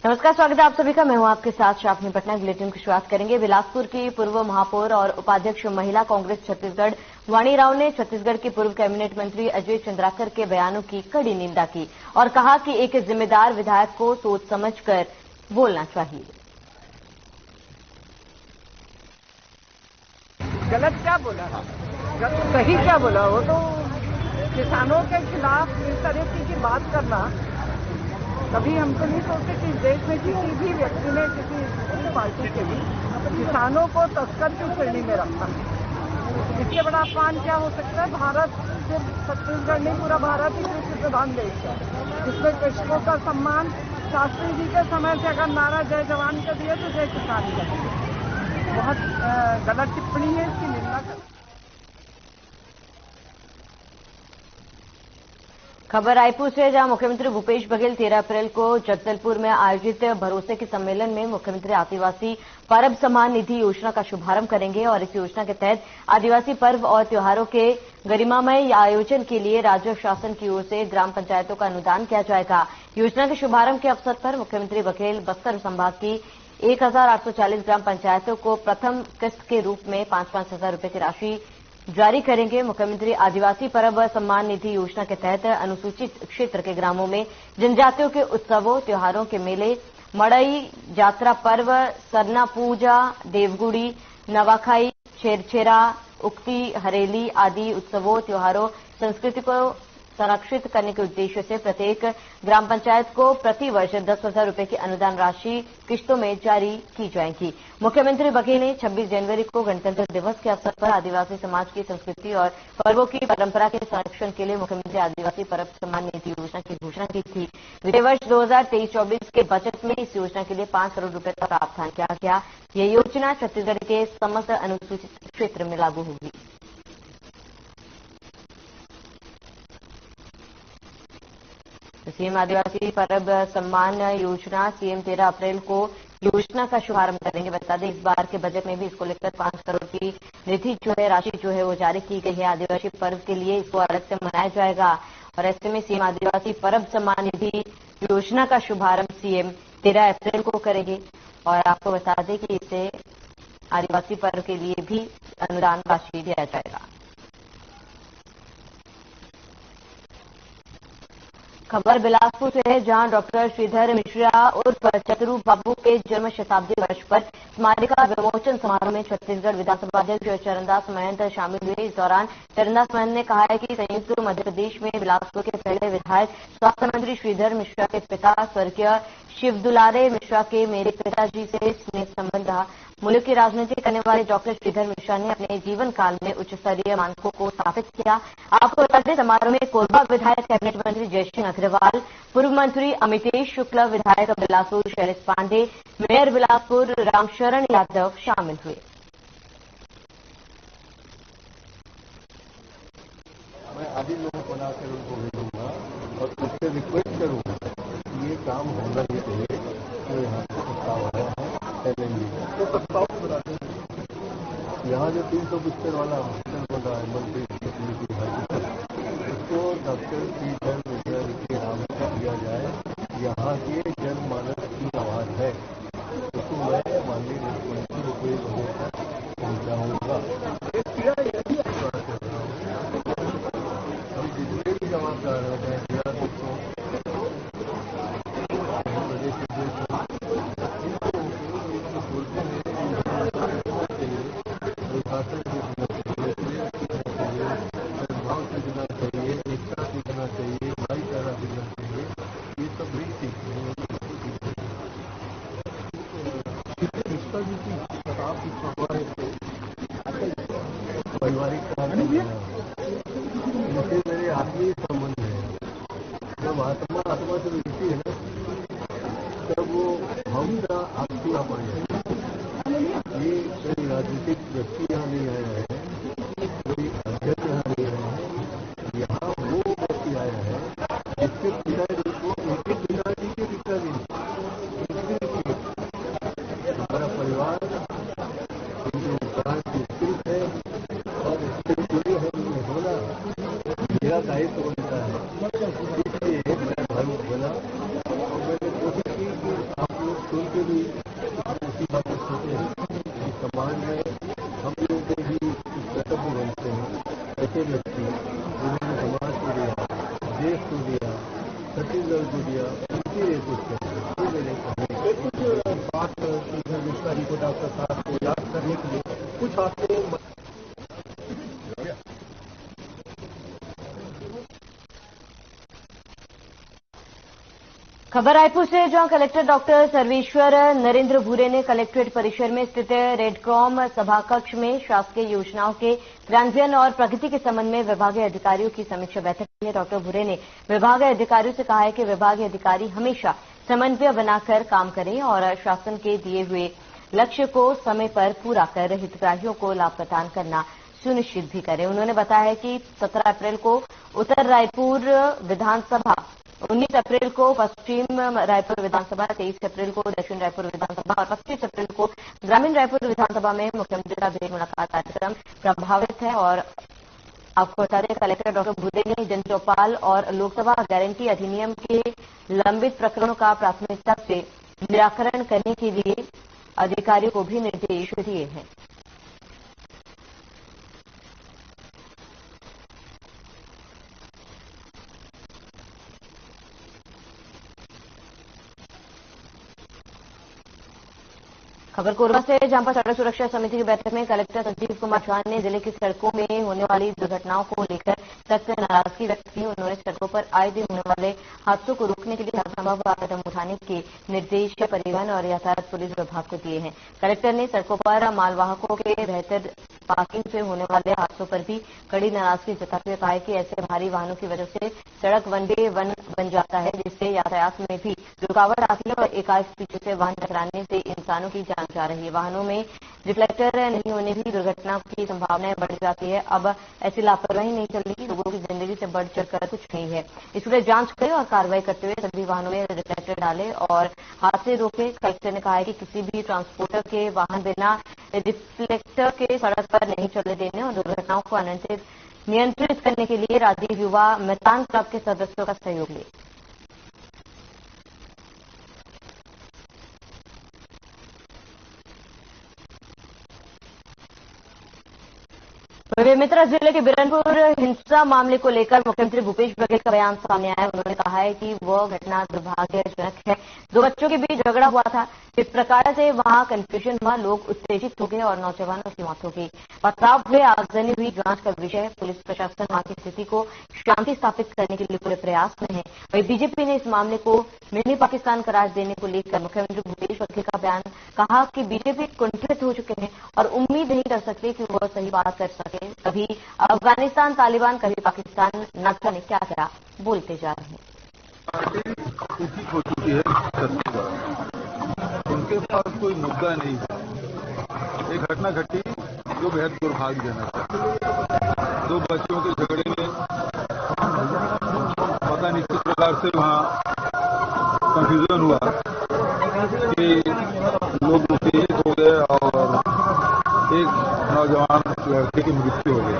नमस्कार, स्वागत है आप सभी का। मैं हूं आपके साथ शाफनी पटना। बुलेटिन की शुरुआत करेंगे। बिलासपुर की पूर्व महापौर और उपाध्यक्ष महिला कांग्रेस छत्तीसगढ़ वाणी राव ने छत्तीसगढ़ के पूर्व कैबिनेट मंत्री अजय चंद्राकर के बयानों की कड़ी निंदा की और कहा कि एक जिम्मेदार विधायक को सोच समझकर बोलना चाहिए। गलत क्या बोला, सही क्या बोला? वो तो किसानों के खिलाफ इस तरह की बात करना कभी हमको नहीं सोचते कि इस देश में किसी भी व्यक्ति ने किसी पार्टी के भी किसानों को तस्कर की श्रेणी में रखा। इससे बड़ा अपमान क्या हो सकता है? भारत सिर्फ छत्तीसगढ़ नहीं, पूरा भारत ही कृषि प्रधान देश है, जिसमें कृषकों का सम्मान शास्त्री जी के समय से अगर नारा जय जवान का दिए तो जय किसान का दिए। बहुत गलत टिप्पणी है, इसकी निंदा कर। खबर रायपुर से, जहां मुख्यमंत्री भूपेश बघेल 13 अप्रैल को जगदलपुर में आयोजित भरोसे के सम्मेलन में मुख्यमंत्री आदिवासी पर्व सम्मान निधि योजना का शुभारंभ करेंगे और इस योजना के तहत आदिवासी पर्व और त्योहारों के गरिमामय आयोजन के लिए राज्य शासन की ओर से ग्राम पंचायतों का अनुदान किया जाएगा। योजना के शुभारंभ के अवसर पर मुख्यमंत्री बघेल बस्तर संभाग की 1840 ग्राम पंचायतों को प्रथम किस्त के रूप में 5-5 हजार रुपए की राशि जारी करेंगे। मुख्यमंत्री आदिवासी पर्व सम्मान निधि योजना के तहत अनुसूचित क्षेत्र के ग्रामों में जनजातियों के उत्सवों त्योहारों के मेले, मड़ई जात्रा पर्व, सरना पूजा, देवगुड़ी, नवाखाई, छेरछेरा, उक्ति, हरेली आदि उत्सवों त्योहारों संस्कृति को संरक्षित करने के उद्देश्य से प्रत्येक ग्राम पंचायत को प्रति वर्ष 10,000 रुपए की अनुदान राशि किस्तों में जारी की जाएगी। मुख्यमंत्री बघेल ने 26 जनवरी को गणतंत्र दिवस के अवसर पर आदिवासी समाज की संस्कृति और पर्वों की परंपरा के संरक्षण के लिए मुख्यमंत्री आदिवासी पर्व सम्मान निधि योजना की घोषणा की थी। वित्तीय वर्ष 2023-24 के बजट में इस योजना के लिए 5 करोड़ रुपए का प्रावधान किया गया। यह योजना छत्तीसगढ़ के समस्त अनुसूचित क्षेत्र में लागू होगी। सीएम आदिवासी पर्व सम्मान योजना सीएम 13 अप्रैल को योजना का शुभारंभ करेंगे। बता दें, इस बार के बजट में भी इसको लेकर 5 करोड़ की निधि राशि वो जारी की गई है। आदिवासी पर्व के लिए इसको अलग से मनाया जाएगा और ऐसे में सीएम आदिवासी पर्व सम्मान निधि योजना का शुभारंभ सीएम 13 अप्रैल को करेंगे। और आपको बता दें कि इससे आदिवासी पर्व के लिए भी अनुदान राशि दिया जाएगा। खबर बिलासपुर से है, जहां डॉक्टर श्रीधर मिश्रा उर्फ चतुरू बाबू के जन्म शताब्दी वर्ष पर स्मारिका विमोचन समारोह में छत्तीसगढ़ विधानसभा अध्यक्ष चरणदास महंत शामिल हुए। इस दौरान चरणदास महंत ने कहा है कि संयुक्त मध्य प्रदेश में बिलासपुर के पहले विधायक स्वास्थ्य मंत्री श्रीधर मिश्रा के पिता स्वर्गीय शिवदुलारे मिश्रा के मेरे पिताजी से स्नेह संबंध रहा। मुल्क की राजनीति करने वाले डॉक्टर श्रीधर मिश्रा ने अपने जीवन काल में उच्च स्तरीय मानकों को स्थापित किया। आपको बता दें, समारोह में कोरबा विधायक कैबिनेट मंत्री जयसिंह अग्रवाल, पूर्व मंत्री अमितेश शुक्ला, विधायक बिलासपुर शैलेश पांडे, मेयर बिलासपुर रामशरण यादव शामिल हुए। मैं अभी लोगों को बनाकर उनको भेजूंगा और उससे रिक्वेस्ट करूंगा कि ये काम होना ही चाहिए। जो यहाँ से प्रस्ताव आया है तो प्रस्ताव बनाते हैं। यहाँ जो 375 वाला हॉस्पिटल बन रहा है मंत्री उसको डॉक्टर श्रीधर मिश्रा जी के नाम से दिया जाए। यहाँ के जनमानस की आवाज है, उसको मैं माननीय मुख्यमंत्री भूपेश बघेल तक पहुंचाऊंगा। हम जितने भी जवाबदार हैं पारिवारिक काम इनसे मेरे आत्मीय संबंध है। जब आत्मा से मिलती है ना, तब वो भावना आपसी आ पाए। ये कोई राजनीतिक व्यक्ति यहाँ नहीं आया है, कोई अध्यक्ष यहाँ नहीं आया है। यहाँ वो व्यक्ति आया है जिसके पिताजी को उनके पिताजी के पिताजी हमारा परिवार मेरा दायित्व बनता है। इसलिए मैं भावुक बना और मैंने कोशिश की कि आप ऐसे व्यक्ति जिन्होंने समाज को दिया, देश को दिया, छत्तीसगढ़ को दिया, उनकी रेपुट करते कुछ बात जिसका रिपोर्ट आपका साथ को याद करने के लिए कुछ आपको खबर रायपुर से, जहां कलेक्टर डॉक्टर सर्वेश्वर नरेंद्र भूरे ने कलेक्ट्रेट परिसर में स्थित रेडक्रॉम सभाकक्ष में शासकीय योजनाओं के क्रियान्वयन और प्रगति के संबंध में विभागीय अधिकारियों की समीक्षा बैठक की है। डॉक्टर भूरे ने विभागीय अधिकारियों से कहा है कि विभागीय अधिकारी हमेशा समन्वय बनाकर काम करें और शासन के दिए हुए लक्ष्य को समय पर पूरा कर हितग्राहियों को लाभ प्रदान करना सुनिश्चित भी करें। उन्होंने बताया कि 17 अप्रैल को उत्तर रायपुर विधानसभा, 19 अप्रैल को पश्चिम रायपुर विधानसभा, 23 अप्रैल को दक्षिण रायपुर विधानसभा और 25 अप्रैल को ग्रामीण रायपुर विधानसभा में मुख्यमंत्री का भेंट मुलाकात कार्यक्रम प्रभावित है। और आपको बता दें, कलेक्टर डॉक्टर भूरे ने जनचौपाल और लोकसभा गारंटी अधिनियम के लंबित प्रकरणों का प्राथमिकता से निराकरण करने के लिए अधिकारियों को भी निर्देश दिए हैं। खबर कोरबा से, जहां पर सड़क सुरक्षा समिति की बैठक में कलेक्टर संजीव कुमार चौहान ने जिले की सड़कों में होने वाली दुर्घटनाओं को लेकर सख्त नाराजगी व्यक्त की। उन्होंने सड़कों पर आए दिन होने वाले हादसों को रोकने के लिए हर संभव कदम उठाने के निर्देश परिवहन और यातायात पुलिस विभाग को दिए हैं। कलेक्टर ने सड़कों पर मालवाहकों के बेहतर पार्किंग से होने वाले हादसों पर भी कड़ी नाराजगी जताते हुए कहा है कि ऐसे भारी वाहनों की वजह से सड़क वन वे वन बन जाता है, जिससे यातायात में भी रुकावट आती है और एकाएक पीछे से वाहन टकराने से इंसानों की जान जा रही है। वाहनों में रिफ्लेक्टर नहीं होने भी दुर्घटना की संभावनाएं बढ़ जाती है। अब ऐसी लापरवाही नहीं चलेगी, लोगों की जिंदगी से बढ़ चढ़कर कुछ नहीं है। इसलिए जांच करें और कार्रवाई करते हुए सभी वाहनों में रिफ्लेक्टर डाले और हादसे रोके। कलेक्टर ने कहा है कि किसी भी ट्रांसपोर्टर के वाहन बिना रिफ्लेक्टर के सड़क पर नहीं चलने देने और दुर्घटनाओं को नियंत्रित करने के लिए राजीव युवा मैदान क्लब के सदस्यों का सहयोग ले। बेमेतरा जिले के बिरनपुर हिंसा मामले को लेकर मुख्यमंत्री भूपेश बघेल का बयान सामने आया है। उन्होंने कहा है कि वह घटना दुर्भाग्यजनक है। 2 बच्चों के बीच झगड़ा हुआ था, इस प्रकार से वहां कंफ्यूजन हुआ, लोग उत्तेजित हो गए और नौजवानों की मौत हो गई। पथराव हुए, आगजनी हुई, जांच का विषय है। पुलिस प्रशासन वहां की स्थिति को शांति स्थापित करने के लिए पूरे प्रयास में है। वहीं बीजेपी ने इस मामले को मिनी पाकिस्तान करार देने को लेकर मुख्यमंत्री भूपेश बघेल का बयान, कहा कि बीजेपी कुंठित हो चुके हैं और उम्मीद नहीं कर सकते कि वह सही बात कर सके। कभी अफगानिस्तान तालिबान, कभी पाकिस्तान, न जाने क्या क्या बोलते जा रहे हैं। पार्टी हो चुकी है, उनके पास कोई मुद्दा नहीं है। एक घटना घटी जो बेहद दुर्भाग्यजनक है। 2 बच्चों के झगड़े में पता नहीं किस प्रकार से वहाँ कंफ्यूजन हुआ कि लोग उत्तेजित हो गए और एक नौजवान लड़के की मृत्यु हो गई।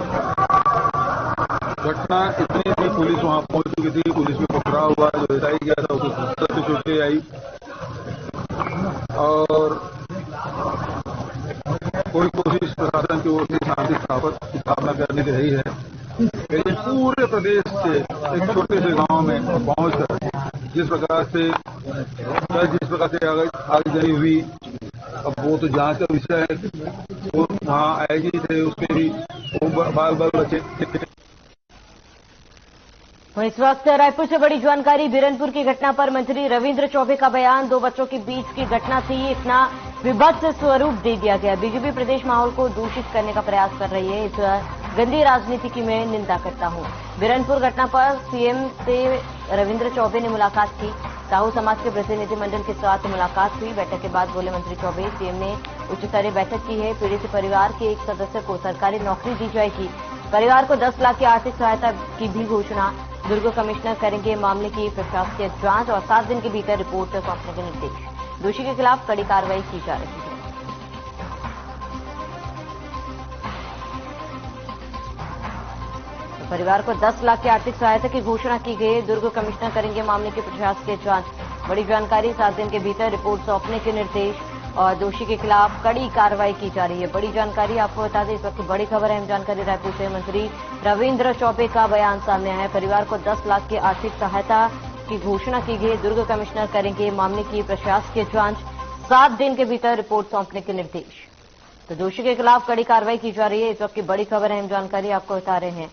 घटना इतनी थी, पुलिस वहां पहुंच चुकी थी, पुलिस में पकड़ाव हुआ, जो एसआई गया था उसे संसद से छुट्टी आई और कोई कोशिश प्रशासन की ओर से शांति स्थापना करने की रही है। लेकिन पूरे प्रदेश से एक छोटे से गांव में पहुंचकर जिस प्रकार से आगजनी हुई, अब वो तो जांच का विषय है। वो वहाँ आएगी थे, उसके भी बाल बचे। इस वक्त रायपुर से बड़ी जानकारी, बिरनपुर की घटना पर मंत्री रविंद्र चौबे का बयान, 2 बच्चों के बीच की घटना थी, इतना विभत्स स्वरूप दे दिया गया। बीजेपी प्रदेश माहौल को दूषित करने का प्रयास कर रही है, इस गंदी राजनीति की मैं निंदा करता हूं। बिरनपुर घटना पर सीएम से रविंद्र चौबे ने मुलाकात की। साहू समाज के प्रतिनिधिमंडल के साथ मुलाकात हुई। बैठक के बाद बोले मंत्री चौबे, सीएम ने उच्च स्तरीय बैठक की है। पीड़ित परिवार के एक सदस्य को सरकारी नौकरी दी जाएगी। परिवार को 10 लाख की आर्थिक सहायता की भी घोषणा। दुर्ग कमिश्नर करेंगे मामले की प्रशासकीय जांच और 7 दिन के भीतर रिपोर्ट सौंपने के निर्देश। दोषी के खिलाफ कड़ी कार्रवाई की जा रही है। परिवार को 10 लाख की आर्थिक सहायता की घोषणा की गई। दुर्ग कमिश्नर करेंगे मामले की प्रशासकीय जांच। बड़ी जानकारी, 7 दिन के भीतर रिपोर्ट सौंपने के निर्देश और दोषी के खिलाफ कड़ी कार्रवाई की जा रही है। बड़ी जानकारी आपको बता दें, इस वक्त बड़ी खबर है। जानकारी रायपुर से मंत्री रविंद्र चौबे का बयान सामने आया है। परिवार को 10 लाख की आर्थिक सहायता की घोषणा की गई। दुर्ग कमिश्नर करेंगे मामले की प्रशासकीय जांच। 7 दिन के भीतर रिपोर्ट सौंपने के निर्देश। तो दोषी के खिलाफ कड़ी कार्रवाई की जा रही है। इस वक्त की बड़ी खबर है, जानकारी आपको बता रहे हैं।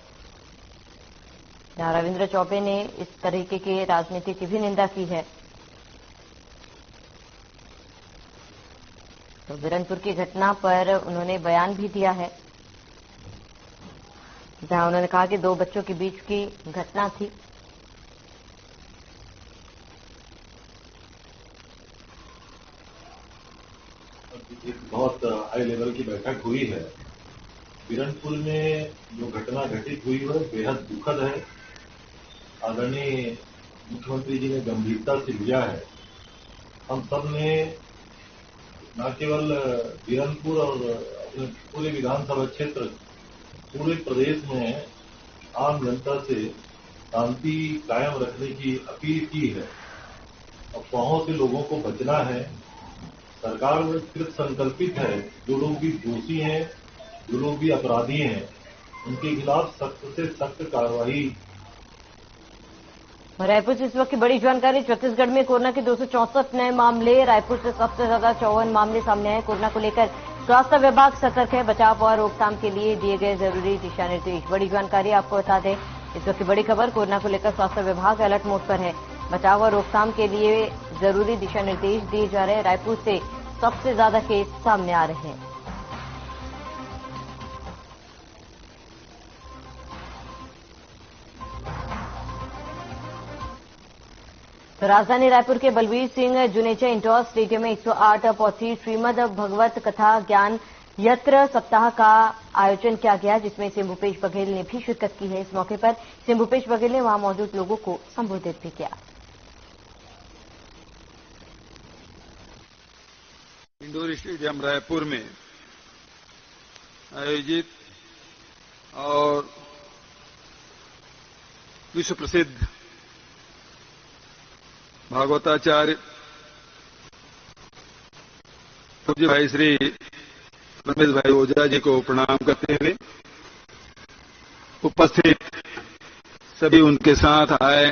जहां रविंद्र चौबे ने इस तरीके की राजनीति की भी निंदा की है। तो बिरनपुर की घटना पर उन्होंने बयान भी दिया है, जहां उन्होंने कहा कि 2 बच्चों के बीच की घटना थी। एक बहुत हाई लेवल की बैठक हुई है। बिरनपुर में जो घटना घटित हुई है बेहद दुखद है। आदरणीय मुख्यमंत्री जी ने गंभीरता से लिया है। हम सब ने न केवल बिरनपुर और अपने पूरे विधानसभा क्षेत्र, पूरे प्रदेश में आम जनता से शांति कायम रखने की अपील की है। अफवाहों से लोगों को बचना है। सरकार कृत संकल्पित है। जो लोग भी दोषी हैं, जो लोग भी अपराधी हैं, उनके खिलाफ सख्त से सख्त कार्रवाई। रायपुर से इस वक्त की बड़ी जानकारी। छत्तीसगढ़ में कोरोना के 264 नए मामले। रायपुर से सबसे ज्यादा 54 मामले सामने आए। कोरोना को लेकर स्वास्थ्य विभाग सतर्क है। बचाव और रोकथाम के लिए दिए गए जरूरी दिशा निर्देश। बड़ी जानकारी आपको बता दें, इस वक्त की बड़ी खबर। कोरोना को लेकर स्वास्थ्य विभाग अलर्ट मोड पर है। बचाव और रोकथाम के लिए जरूरी दिशा निर्देश दिए जा रहे हैं। रायपुर से सबसे ज्यादा केस सामने आ रहे हैं। तो राजधानी रायपुर के बलवीर सिंह जुनेजा इंडोर स्टेडियम में 108 श्रीमद भगवत कथा ज्ञान यत्र सप्ताह का आयोजन किया गया, जिसमें सीएम भूपेश बघेल ने भी शिरकत की है। इस मौके पर सीएम भूपेश बघेल ने वहां मौजूद लोगों को संबोधित भी किया। इंडोर स्टेडियम रायपुर में आयोजित और विश्व प्रसिद्ध भागवताचार्य पूज्य भाई श्री रमेश भाई ओझा जी को प्रणाम करते हुए उपस्थित सभी उनके साथ आए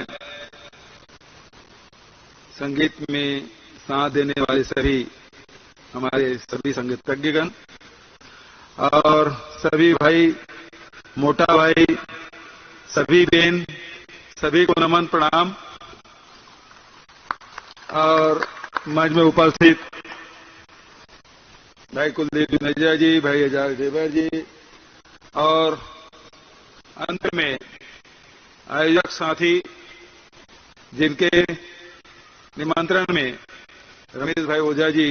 संगीत में साथ देने वाले सभी हमारे सभी संगीतज्ञगण और सभी भाई, मोटा भाई, सभी बहन, सभी को नमन प्रणाम। और मंच में उपस्थित भाई कुलदीप जुनेजा जी, भाई एजाज देवर जी और अंत में आयोजक साथी जिनके निमंत्रण में रमेश भाई ओझा जी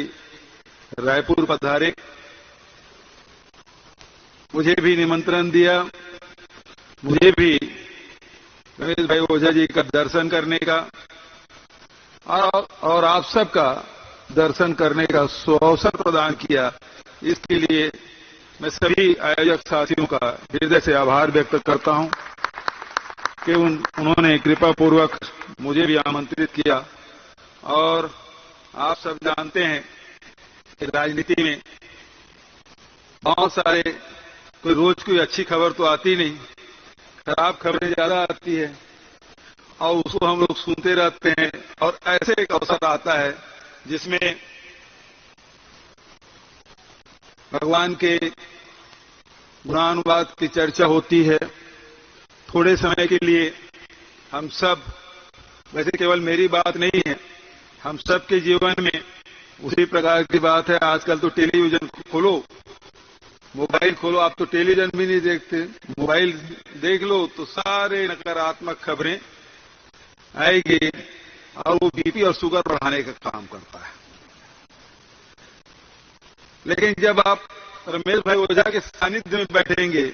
रायपुर पधारे, मुझे भी निमंत्रण दिया। मुझे भी रमेश भाई ओझा जी का दर्शन करने का और आप सबका दर्शन करने का अवसर प्रदान किया। इसके लिए मैं सभी आयोजक साथियों का हृदय से आभार व्यक्त करता हूं कि उन्होंने कृपा पूर्वक मुझे भी आमंत्रित किया। और आप सब जानते हैं कि राजनीति में बहुत सारे कोई रोज कोई अच्छी खबर तो आती नहीं, खराब खबरें ज्यादा आती है और उसको हम लोग सुनते रहते हैं। और ऐसे एक अवसर आता है जिसमें भगवान के गुणानुवाद की चर्चा होती है। थोड़े समय के लिए हम सब, वैसे केवल मेरी बात नहीं है, हम सब के जीवन में उसी प्रकार की बात है। आजकल तो टेलीविजन खोलो, मोबाइल खोलो, आप तो टेलीविजन भी नहीं देखते, मोबाइल देख लो तो सारे नकारात्मक खबरें आएगी और वो बीपी और शुगर बढ़ाने का काम करता है। लेकिन जब आप रमेश भाई ओझा के सानिध्य में बैठेंगे,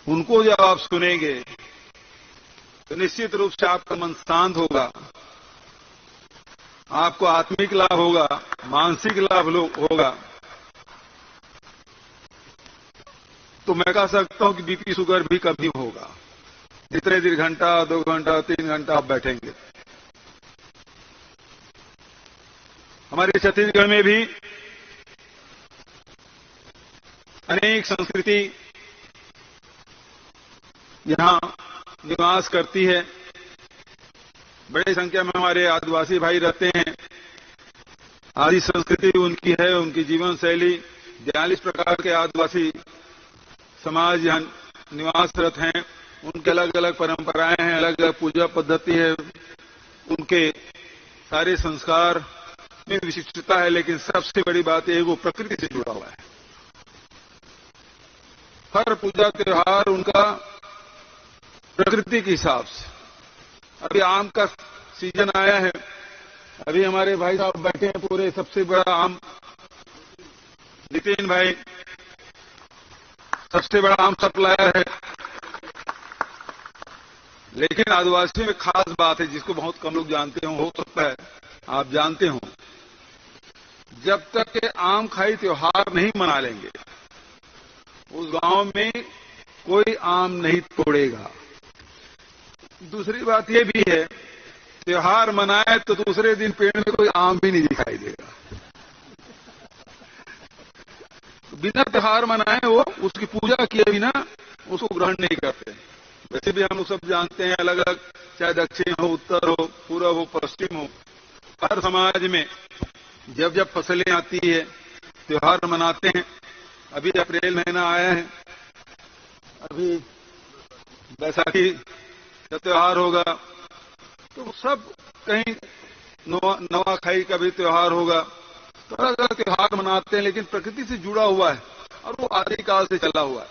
उनको जब आप सुनेंगे तो निश्चित रूप से आपका मन शांत होगा, आपको आत्मिक लाभ होगा, मानसिक लाभ होगा। तो मैं कह सकता हूं कि बीपी शुगर भी कभी होगा जितने देर घंटा, 2 घंटा, 3 घंटा आप बैठेंगे। हमारे छत्तीसगढ़ में भी अनेक संस्कृति यहां निवास करती है। बड़ी संख्या में हमारे आदिवासी भाई रहते हैं। आदि संस्कृति उनकी है, उनकी जीवन शैली। 42 प्रकार के आदिवासी समाज यहां निवासरत हैं। उनके अलग अलग परंपराएं हैं, अलग अलग पूजा पद्धति है, उनके सारे संस्कार में विशिष्टता है। लेकिन सबसे बड़ी बात यह है वो प्रकृति से जुड़ा हुआ है। हर पूजा त्योहार उनका प्रकृति के हिसाब से। अभी आम का सीजन आया है। अभी हमारे भाई साहब बैठे हैं, पूरे सबसे बड़ा आम नितिन भाई सबसे बड़ा आम सप्लायर है। लेकिन आदिवासी में खास बात है जिसको बहुत कम लोग जानते हो सकता है आप जानते हो। जब तक के आम खाई त्योहार नहीं मना लेंगे उस गांव में कोई आम नहीं तोड़ेगा। दूसरी बात यह भी है, त्योहार मनाए तो दूसरे दिन पेड़ में कोई आम भी नहीं दिखाई देगा। बिना त्योहार मनाए वो उसकी पूजा किए बिना उसको ग्रहण नहीं करते। वैसे भी हम लोग सब जानते हैं, अलग अलग चाहे दक्षिण हो, उत्तर हो, पूर्व हो, पश्चिम हो, हर समाज में जब जब फसलें आती है त्योहार मनाते हैं। अभी अप्रैल महीना आया है, अभी बैसाखी का त्योहार होगा, तो सब कहीं नवाखाई का भी त्योहार होगा। तो अलग अलग त्योहार मनाते हैं, लेकिन प्रकृति से जुड़ा हुआ है और वो आदिकाल से चला हुआ है।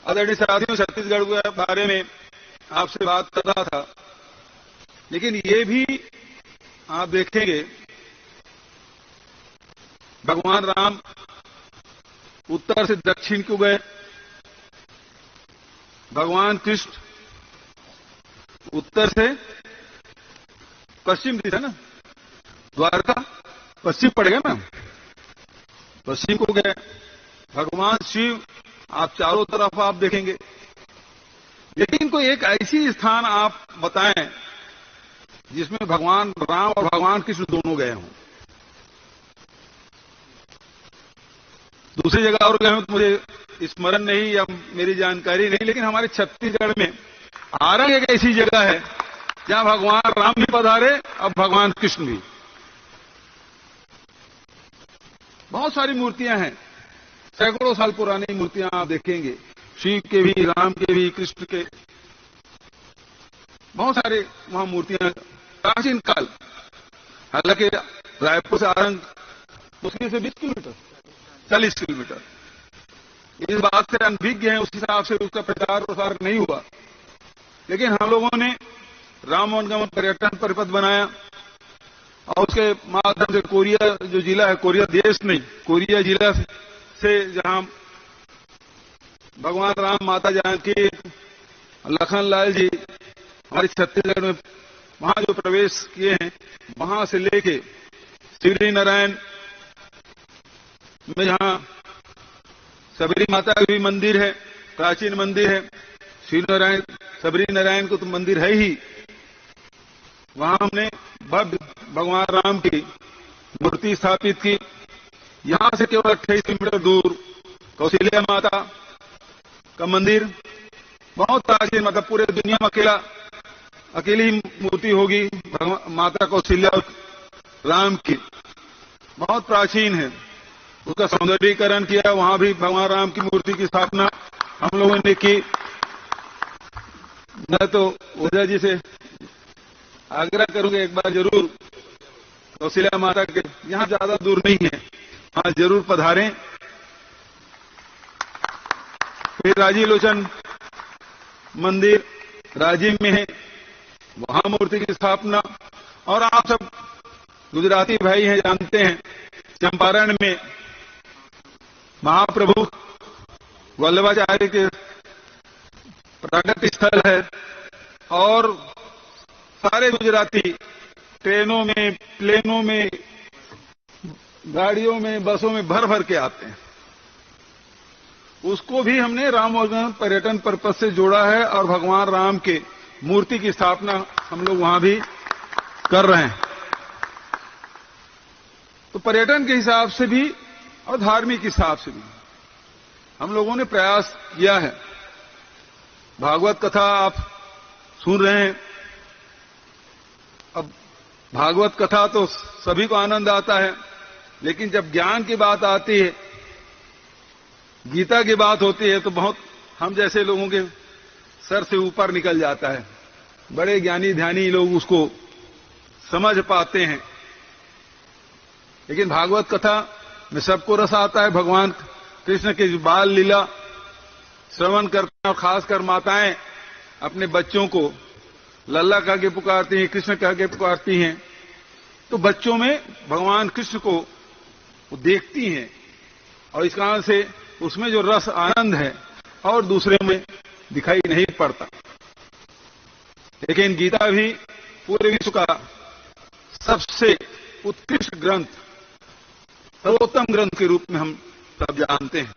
आदरणीय साथियों, छत्तीसगढ़ के बारे में आपसे बात कर रहा था, लेकिन ये भी आप देखेंगे भगवान राम उत्तर से दक्षिण को गए, भगवान कृष्ण उत्तर से पश्चिम दिशा ना, द्वारका पश्चिम पड़ेगा ना, पश्चिम को गए। भगवान शिव आप चारों तरफ आप देखेंगे। लेकिन कोई एक ऐसी स्थान आप बताएं जिसमें भगवान राम और भगवान कृष्ण दोनों गए हों। दूसरी जगह और गए हों तो मुझे स्मरण नहीं या मेरी जानकारी नहीं, लेकिन हमारे छत्तीसगढ़ में आरंग एक ऐसी जगह है जहां भगवान राम भी पधारे और भगवान कृष्ण भी। बहुत सारी मूर्तियां हैं, सैकड़ों साल पुरानी मूर्तियां आप देखेंगे, शिव के भी, राम के भी, कृष्ण के, बहुत सारे वहां मूर्तियां प्राचीन काल। हालांकि रायपुर से आरंग मुश्किल से 20 किलोमीटर, 40 किलोमीटर। इस बात से अनभिज्ञ है, उस हिसाब से उसका प्रचार प्रसार नहीं हुआ। लेकिन हम लोगों ने राम वनगमन पर्यटन परिपथ बनाया और उसके माध्यम से कोरिया जो जिला है, कोरिया देश नहीं, कोरिया जिला से जहां भगवान राम, माता जानकी, लखन लाल जी हमारे छत्तीसगढ़ में वहां जो प्रवेश किए हैं, वहां से लेके श्री नारायण में जहां सबरी माता का भी मंदिर है, प्राचीन मंदिर है। श्री नारायण, सबरी नारायण को तो मंदिर है ही, वहां हमने भव्य भगवान राम की मूर्ति स्थापित की। यहां से केवल 28 किलोमीटर दूर कौशल्या माता का मंदिर, बहुत प्राचीन, मतलब पूरे दुनिया में अकेली मूर्ति होगी माता कौशल्या और राम की, बहुत प्राचीन है। उसका सौंदर्यीकरण किया, वहां भी भगवान राम की मूर्ति की स्थापना हम लोगों ने की। मैं तो ओझा जी से आग्रह करूंगा एक बार जरूर कौशल्या माता के, यहां ज्यादा दूर नहीं है, वहां जरूर पधारें। फिर राजीव लोचन मंदिर राजीव में है, वहां मूर्ति की स्थापना। और आप सब गुजराती भाई हैं, जानते हैं चंपारण में महाप्रभु वल्लभाचार्य के प्रकट स्थल है और सारे गुजराती ट्रेनों में, प्लेनों में, गाड़ियों में, बसों में भर भर के आते हैं। उसको भी हमने राम वनगमन पर्यटन पर्पस से जोड़ा है और भगवान राम के मूर्ति की स्थापना हम लोग वहां भी कर रहे हैं। तो पर्यटन के हिसाब से भी और धार्मिक हिसाब से भी हम लोगों ने प्रयास किया है। भागवत कथा आप सुन रहे हैं। अब भागवत कथा तो सभी को आनंद आता है, लेकिन जब ज्ञान की बात आती है, गीता की बात होती है, तो बहुत हम जैसे लोगों के सर से ऊपर निकल जाता है। बड़े ज्ञानी ध्यानी लोग उसको समझ पाते हैं, लेकिन भागवत कथा में सबको रस आता है। भगवान कृष्ण के बाल लीला श्रवण करते हैं, और खासकर माताएं अपने बच्चों को लल्ला कह के पुकारती हैं, कृष्ण कह के पुकारती हैं। तो बच्चों में भगवान कृष्ण को देखती हैं, और इस कारण से उसमें जो रस आनंद है और दूसरे में दिखाई नहीं पड़ता। लेकिन गीता भी पूरे विश्व का सबसे उत्कृष्ट ग्रंथ, सर्वोत्तम ग्रंथ के रूप में हम सब जानते हैं।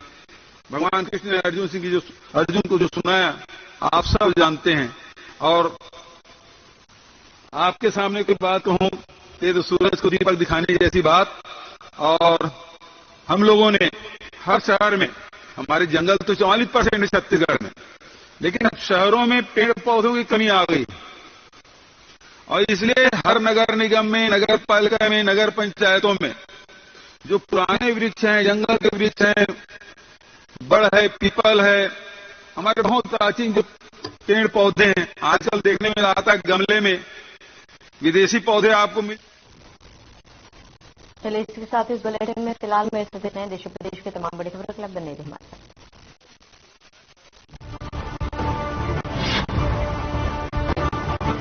भगवान कृष्ण ने अर्जुन को जो सुनाया आप सब जानते हैं। और आपके सामने कोई बात कहूं तो सूरज को दीपक दिखाने जैसी बात। और हम लोगों ने हर शहर में, हमारे जंगल तो 44% है छत्तीसगढ़ में, लेकिन अब शहरों में पेड़ पौधों की कमी आ गई, और इसलिए हर नगर निगम में, नगर पालिका में, नगर पंचायतों में जो पुराने वृक्ष हैं, जंगल के वृक्ष हैं, बड़ है, पीपल है, हमारे बहुत प्राचीन जो पेड़ पौधे हैं, आजकल देखने में आता है गमले में विदेशी पौधे आपको मिल। चलिए, इसके साथ इस बुलेटिन में फिलहाल मेरे साथ देश प्रदेश के तमाम बड़ी खबरों के लिए बने रहिए हमारे साथ।